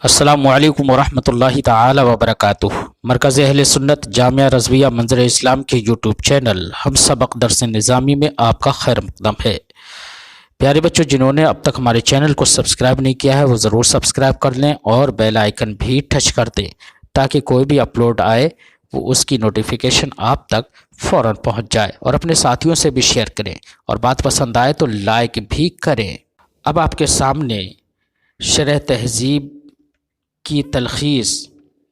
السلام علیکم ورحمۃ اللہ تعالی وبرکاتہ۔ مرکز اہل سنت جامعہ رضویہ منظر اسلام کے یوٹیوب چینل ہم سبق درس نظامی میں آپ کا خیر مقدم ہے۔ پیارے بچوں، جنہوں نے اب تک ہمارے چینل کو سبسکرائب نہیں کیا ہے وہ ضرور سبسکرائب کر لیں اور بیل آئیکن بھی ٹچ کر دیں تاکہ کوئی بھی اپلوڈ آئے وہ اس کی نوٹیفیکیشن آپ تک فوراً پہنچ جائے، اور اپنے ساتھیوں سے بھی شیئر کریں، اور بات پسند آئے تو لائک بھی کریں۔ اب آپ کے سامنے شرح تہذیب کی تلخیص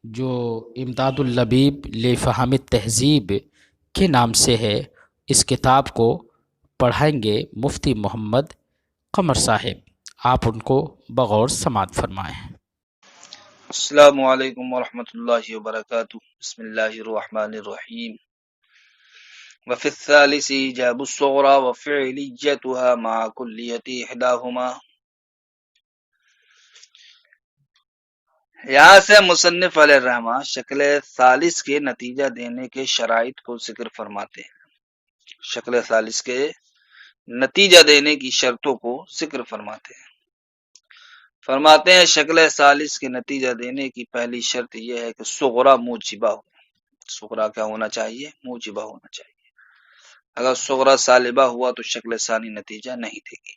جو امداد اللبیب لفہم التہذیب کے نام سے ہے، اس کتاب کو پڑھائیں گے مفتی محمد قمر صاحب۔ آپ ان کو بغور سماعت فرمائیں۔ السلام علیکم ورحمۃ اللہ وبرکاتہ۔ بسم اللہ الرحمن الرحیم۔ وفی الثالث ایجاب الصغرى وفعلیتها مع کلیت احداہما۔ یہاں سے مصنف علیہ الرحمہ شکل ثالث کے نتیجہ دینے کے شرائط کو ذکر فرماتے ہیں۔ شکل ثالث کے نتیجہ دینے کی شرطوں کو ذکر فرماتے ہیں شکل ثالث کے نتیجہ دینے کی پہلی شرط یہ ہے کہ صغرا موجبہ ہو۔ صغرا کیا ہونا چاہیے؟ موجبہ ہونا چاہیے۔ اگر صغرا سالبہ ہوا تو شکل ثانی نتیجہ نہیں دے گی۔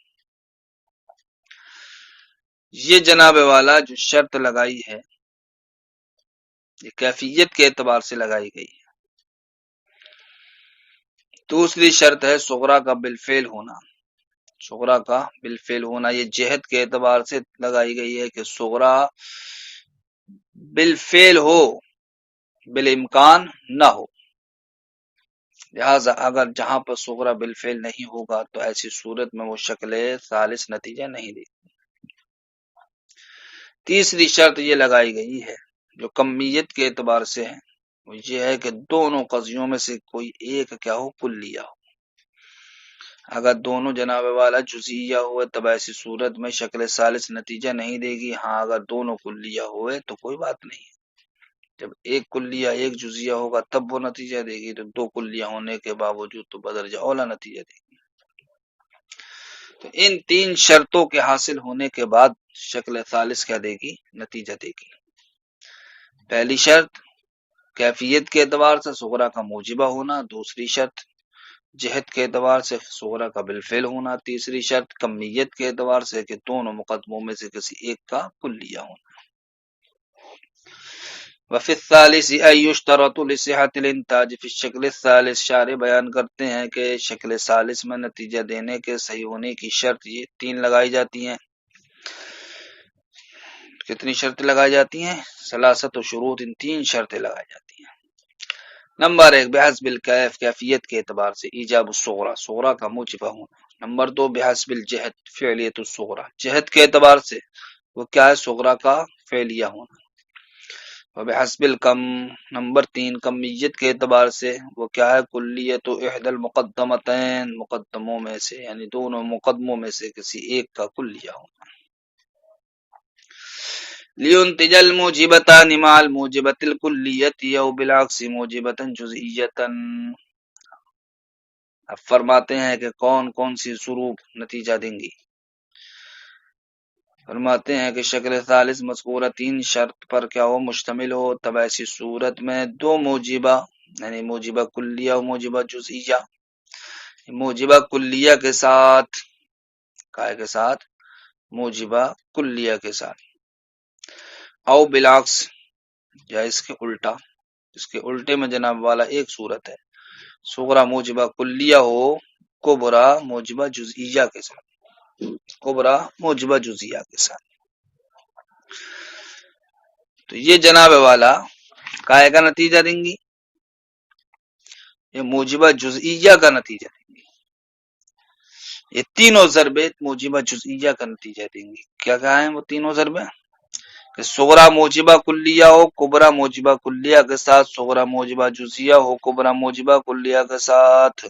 یہ جناب والا جو شرط لگائی ہے یہ کیفیت کے اعتبار سے لگائی گئی ہے۔ دوسری شرط ہے صغرا کا بالفعل ہونا۔ صغرا کا بالفعل ہونا یہ جہت کے اعتبار سے لگائی گئی ہے کہ صغرا بالفعل ہو، بالامکان نہ ہو۔ لہذا اگر جہاں پر صغرا بالفعل نہیں ہوگا تو ایسی صورت میں وہ شکل ثالث نتیجہ نہیں دے گی۔ تیسری شرط یہ لگائی گئی ہے جو کمیت کے اعتبار سے ہے، وہ یہ ہے کہ دونوں قضیوں میں سے کوئی ایک کیا ہو؟ کلیہ ہو۔ اگر دونوں جناب والا جزیہ ہوئے تب ایسی صورت میں شکل ثالث نتیجہ نہیں دے گی۔ ہاں اگر دونوں کلیہ ہوئے تو کوئی بات نہیں ہے۔ جب ایک کلیہ ایک جزیہ ہوگا تب وہ نتیجہ دے گی، تو دو کلیہ ہونے کے باوجود تو بدرجہ اولا نتیجہ دے گی۔ تو ان تین شرطوں کے حاصل ہونے کے بعد شکل ثالث کیا دے گی؟ نتیجہ دے گی۔ پہلی شرط کیفیت کے اعتبار سے صغرا کا موجبہ ہونا، دوسری شرط جہت کے اعتبار سے صغرا کا بالفعل ہونا، تیسری شرط کمیت کے اعتبار سے کہ دونوں مقدموں میں سے کسی ایک کا کلیہ ہونا۔ وفی الثالث ان یشترط لصحۃ الانتاج فی الشکل الثالث، شارح بیان کرتے ہیں کہ شکل ثالث میں نتیجہ دینے کے صحیح ہونے کی شرط یہ تین لگائی جاتی ہیں۔ کتنی شرطیں لگائی جاتی ہیں؟ ثلاثت و شروط، ان تین شرطیں لگائی جاتی ہیں۔ نمبر ایک بحسب الکیف، کیفیت کے اعتبار سے ایجاب الصغرا، صغرا کا موجبہ ہونا۔ نمبر دو بحسب الجہت، فعلیت الصغرا، جہت کے اعتبار سے وہ کیا ہے؟ صغرا کا فعلیہ ہونا۔ وبحسب الکم، نمبر تین کمیت کے اعتبار سے وہ کیا ہے؟ کلیت احد المقدمتین، مقدموں میں سے یعنی دونوں مقدموں میں سے کسی ایک کا کلیہ ہونا۔ لینتج الموجبتان مع الموجبۃ الکلیۃ او بالعکس موجبۃ جزئیۃ۔ اب فرماتے ہیں کہ کون کون سی ظروف نتیجہ دیں گی۔ فرماتے ہیں کہ شکل ثالث مذکورہ تین شرط پر کیا ہو؟ مشتمل ہو، تب ایسی صورت میں دو موجبہ یعنی موجبہ کلیہ و موجبہ جزئیہ، موجبہ کلیہ کے ساتھ کائے کے ساتھ؟ موجبہ کلیہ کے ساتھ، او بالعکس یا اس کے الٹا۔ اس کے الٹے میں جناب والا ایک صورت ہے، صغرا موجبہ کلیہ ہو کبرا موجبہ جزئیہ کے ساتھ، کبرا موجبہ جزئیہ کے ساتھ۔ تو یہ جناب والا کائے کا نتیجہ دیں گی؟ یہ موجبہ جزئیہ کا نتیجہ دیں گی۔ یہ تینوں ضربے موجبہ جزئیہ کا نتیجہ دیں گی۔ کیا کہا ہے وہ تینوں ضربے؟ کہ صغرا موجبہ کلیہ ہو کبرا موجبہ کلیہ کے ساتھ، صغرا موجبہ جزئیہ ہو کبرا موجبہ کلیہ کے ساتھ،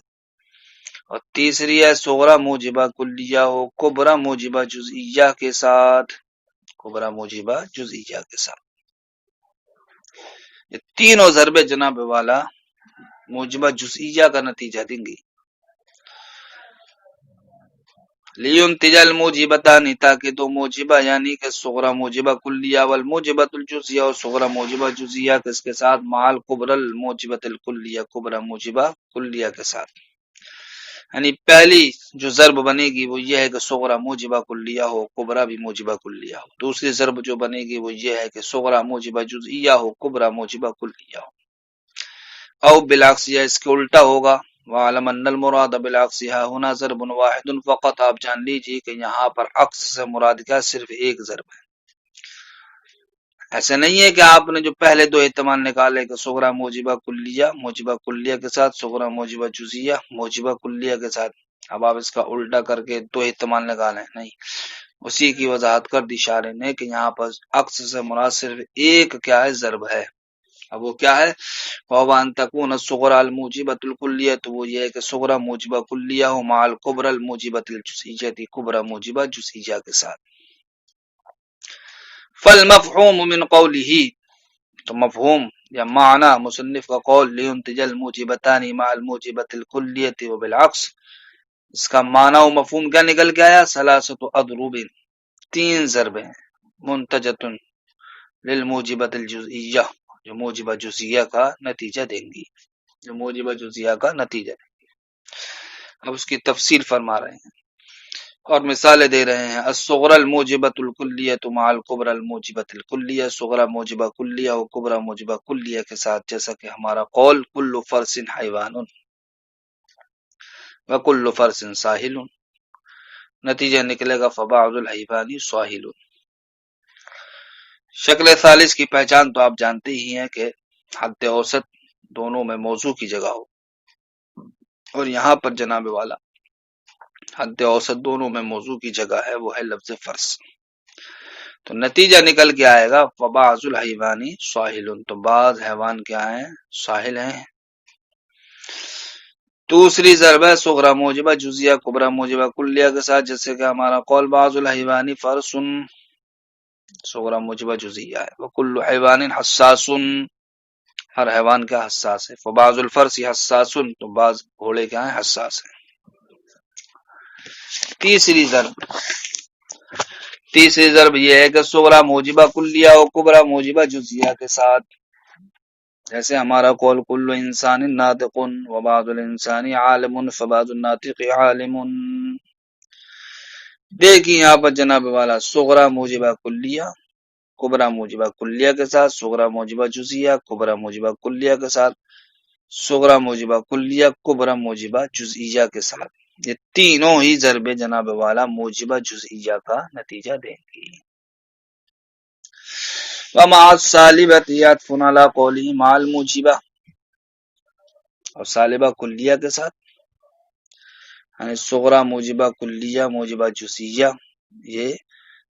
اور تیسری ہے صغرا موجبہ کلیہ ہو کبرا موجبہ جزئیہ کے ساتھ، کبرا موجبہ جزئیہ کے ساتھ۔ یہ تینوں ضربے جناب والا موجبہ جزئیہ کا نتیجہ دیں گی۔ لیُنتج الموجبتان، تاکہ دو موجبہ یعنی کہ صغرا موجبہ کلیہ والموجبۃ الجزیہ اور صغرا موجبہ جزیہ کس کے ساتھ، مع الکبری الموجبۃ الکلیہ، کبرا موجبہ کلیہ کے ساتھ. یعنی پہلی جو ضرب بنے گی وہ یہ ہے کہ صغرا موجبہ کلیہ ہو، کبرا بھی موجبہ کلیہ ہو. دوسری ضرب جو بنے گی وہ یہ ہے کہ صغرا موجبہ جزئیہ ہو، کبرا موجبہ کلیہ ہو. او بالعکس، یا اس کے الٹا ہوگا. وَعَلَمَ أَنَّ الْمُرَادَ بِالْعَكْسِ هَا هُنَا ضَرْبٌ وَاحِدٌ فقط. آپ جان لیجئے کہ یہاں پر عکس سے مراد کیا، صرف ایک ضرب ہے. ایسا نہیں ہے کہ آپ نے جو پہلے دو احتمال نکالے کہ صغرا موجبہ کلیہ کے ساتھ، صغرا موجبہ جزیہ موجبہ کلیہ کے ساتھ، اب آپ اس کا الٹا کر کے دو احتمال نکالیں، نہیں. اسی کی وضاحت کر دی شارح نے کہ یہاں پر عکس سے مراد صرف ایک کیا ہے، ضرب ہے. اب وہ کیا ہے، وَأَنْ تَكُونَ الصُّغْرَى الْمُوجِبَةُ الْكُلِّيَّةُ، تو وہ یہ ہے کہ صغرا موجبہ کلیہ ہو، مع الکبری الموجبۃ الجزئیہ، کبرا موجبہ جزئیہ کے ساتھ. فالمفہوم من قوله، تو مفہوم یا معنی مصنف کا قول لیُنتج الموجبتان مع الموجبۃ الکلیہ وبالعکس، اس کا معنی و مفہوم کیا نکل کے آیا، ثلاثۃ اضرب، تین ضربیں، منتجۃ للموجبۃ الجزئیہ، جو موجبہ جزئیہ کا نتیجہ دیں گی، جو موجبہ جزئیہ کا نتیجہ دیں گی. اب اس کی تفصیل فرما رہے ہیں اور مثالیں دے رہے ہیں. الصغرى الموجبۃ الکلیۃ مع الکبری الموجبۃ الکلیہ، صغرا موجبہ کلیہ و کبرا موجبہ کلیہ کے ساتھ، جیسا کہ ہمارا قول کل فرس حیوان وکل فرس ساحل، نتیجہ نکلے گا فبعض الحیوان ساحل. شکل ثالث کی پہچان تو آپ جانتے ہی ہیں کہ حد اوسط دونوں میں موضوع کی جگہ ہو، اور یہاں پر جناب والا حد اوسط دونوں میں موضوع کی جگہ ہے، وہ ہے لفظ فرس. تو نتیجہ نکل کے آئے گا فبعض الحیوان ساحل، تو بعض حیوان کیا ہیں، ساحل ہیں. دوسری ضرب ہے صغرا موجبہ جزیہ کبرا موجبہ کلیہ کے ساتھ، جیسے کہ ہمارا قول بعض الحیوان فرس، صغرا موجبہ جزیہ ہے. وکل حیوان حساس، ہر حیوان کیا حساس ہے. فبعض الفرس حساس، تو بعض گھوڑے کیا ہیں، حساس ہیں. تیسری ضرب یہ ہے کہ صغرا موجبہ کلیہ و کبرا موجبہ جزیہ کے ساتھ، جیسے ہمارا قول کل انسان ناطق وبعض الانسان عالم فبعض الناطق عالم. دیکھیں یہاں پر جناب والا صغرا موجبہ کلیہ کبرا موجبہ کلیہ کے ساتھ، صغرا موجبہ جزیہ کبرا موجبہ کلیہ کے ساتھ، صغرا موجبہ کلیہ کبرا موجبہ جزئیہ کے ساتھ. یہ تینوں ہی ضربیں جناب والا موجبہ جزئیہ کا نتیجہ دیں گی. ومع السالبۃ عطف علی قوله مع الموجبہ، اور سالبہ کلیہ کے ساتھ، یعنی صغرا موجبہ کلیہ موجبہ جزئیہ، یہ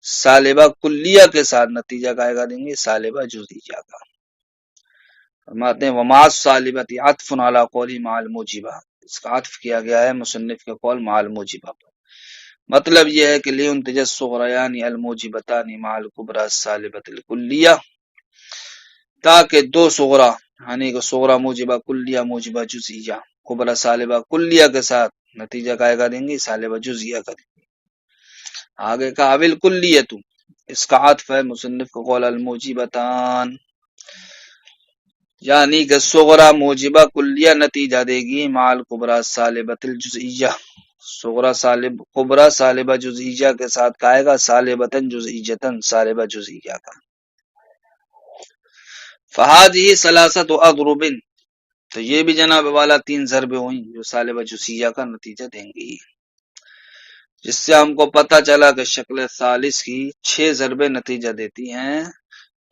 سالبہ کلیہ کے ساتھ نتیجہ کائے گا دیں گے، سالبہ جزئیہ کا. فرماتے ہیں ومع السالبۃ عطف علی قوله مع الموجبہ، اس کا عطف کیا گیا ہے مصنف کے قول مع الموجبہ پر. مطلب یہ ہے کہ لیُنتج الصغریان الموجبتان مع الکبری السالبۃ الکلیہ، تاکہ دو صغرا یعنی کہ صغرا موجبہ کلیہ موجبہ جزئیہ کبرا سالبہ کلیہ کے ساتھ نتیجہ کائے گا دیں گی، سالبہ جزئیہ کا دیں گی. آگے کا اول کلیۃ، اس کا عطف ہے مصنف کا قول الموجبتان، یعنی کہ صغرا موجبہ کلیہ نتیجہ دے گی مع الکبری السالبۃ الجزئیہ، صغرا کبرا سالبہ جزئیہ کے ساتھ کہے گا سالبتاً جزئیتاً، سالبہ جزئیہ کا. فہذہ ثلاثۃ اضرب، تو یہ بھی جناب والا تین ضربیں ہوئیں جو سالبہ جزئیہ کا نتیجہ دیں گی، جس سے ہم کو پتہ چلا کہ شکل ثالث کی 6 ضربیں نتیجہ دیتی ہیں،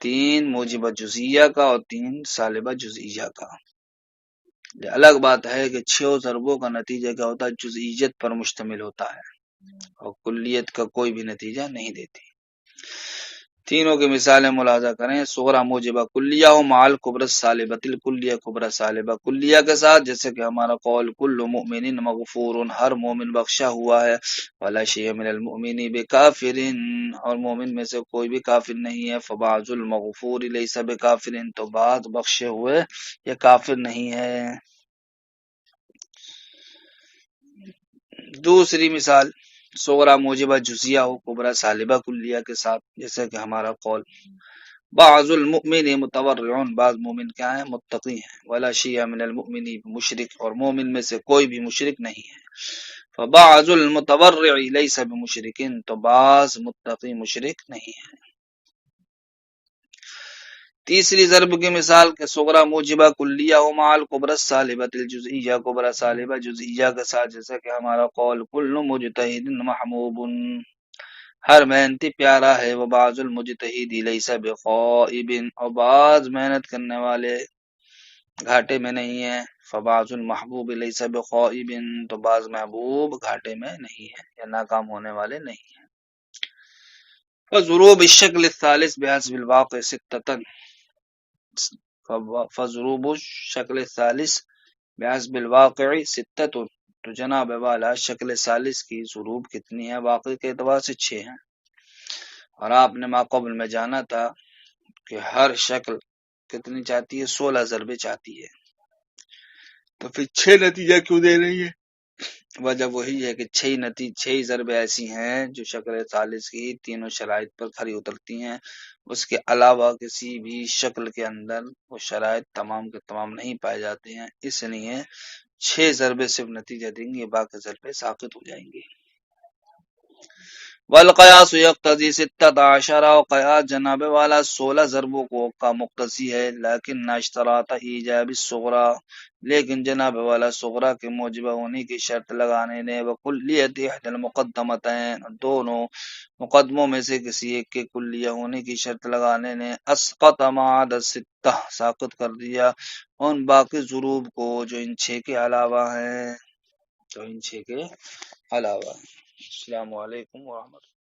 3 موجبہ جزئیہ کا اور 3 سالبہ جزئیہ کا. یہ الگ بات ہے کہ 6 ضربوں کا نتیجہ کیا ہوتا ہے، جزئیت پر مشتمل ہوتا ہے اور کلیت کا کوئی بھی نتیجہ نہیں دیتی. تینوں کی مثالیں ملاحظہ کریں. صغرا موجبہ کلیہ و مع الکبری السالبۃ الکلیہ، کبرا سالبہ کلیہ کے ساتھ، جیسے کہ ہمارا قول کل مؤمن مغفور، ہر مومن بخشا ہوا ہے، ولا شیء من المؤمن بکافر، اور مومن میں سے کوئی بھی کافر نہیں ہے، فبعض المغفور لیس بکافر، تو بعض بخشے ہوئے یہ کافر نہیں ہے. دوسری مثال صغرا موجبہ جزیہ ہو کبرا سالبہ کلیہ کے ساتھ، جیسے کہ ہمارا قول بعض المؤمن متورعون، بعض مومن کیا ہیں؟ متقی ہیں، ولا شیء من المؤمن مشرک، اور مومن میں سے کوئی بھی مشرک نہیں ہے، فبعض المتورع لیس بمشرکن، تو بعض متقی مشرک نہیں ہے۔ تیسری ضرب کی مثال کہ صغرا موجبہ کلیہ ہو مع الکبرى السالبۃ الجزئیہ، کبرا سالبہ جزئیہ کے ساتھ، جیسا کہ ہمارا قول کل مجتہد محبوب، ہر محنتی پیارا ہے، وہ بعض المجتہد لیس بخائب، اور بعض محنت کرنے والے گھاٹے میں نہیں ہیں، فبعض المحبوب لیس بخائب، تو بعض محبوب گھاٹے میں نہیں ہے یا ناکام ہونے والے نہیں ہیں۔ فضروب الشکل الثالث بحسب الواقع ستۃ، فضروب الشکل الثالث بحسب الواقع ستۃ، تو جناب والا شکل ثالث کی ضروب کتنی ہے؟ واقع کے اعتبار سے 6 ہیں، اور آپ نے ما قبل میں جانا تھا کہ ہر شکل کتنی چاہتی ہے؟ 16 ضربیں چاہتی ہے، تو پھر 6 نتیجہ کیوں دے رہی ہے؟ وجہ وہی ہے کہ 6 ضربیں ایسی ہیں جو شکل ثالث کی تینوں شرائط پر کھری اترتی ہیں، اس کے علاوہ کسی بھی شکل کے اندر وہ شرائط تمام کے تمام نہیں پائے جاتے ہیں، اس لیے 6 ضربیں صرف نتیجہ دیں گے، باقی ضربیں ساقط ہو جائیں گی۔ والقیاس یقتضی 16، اور قیاس جناب والا 16 ضربوں کا مقتضی ہے، لیکن ناشتراط ایجاب الصغرا، لیکن جناب والا صغرا کے موجبہ ہونے کی شرط لگانے نے، وکلیت احدی المقدمتین، دونوں مقدموں میں سے کسی ایک کے کلیہ ہونے کی شرط لگانے نے، اسقط ما عدا الستہ، ساقط کر دیا ان باقی ضروب کو جو ان 6 کے علاوہ ہیں، السلام علیکم ورحمۃ اللہ۔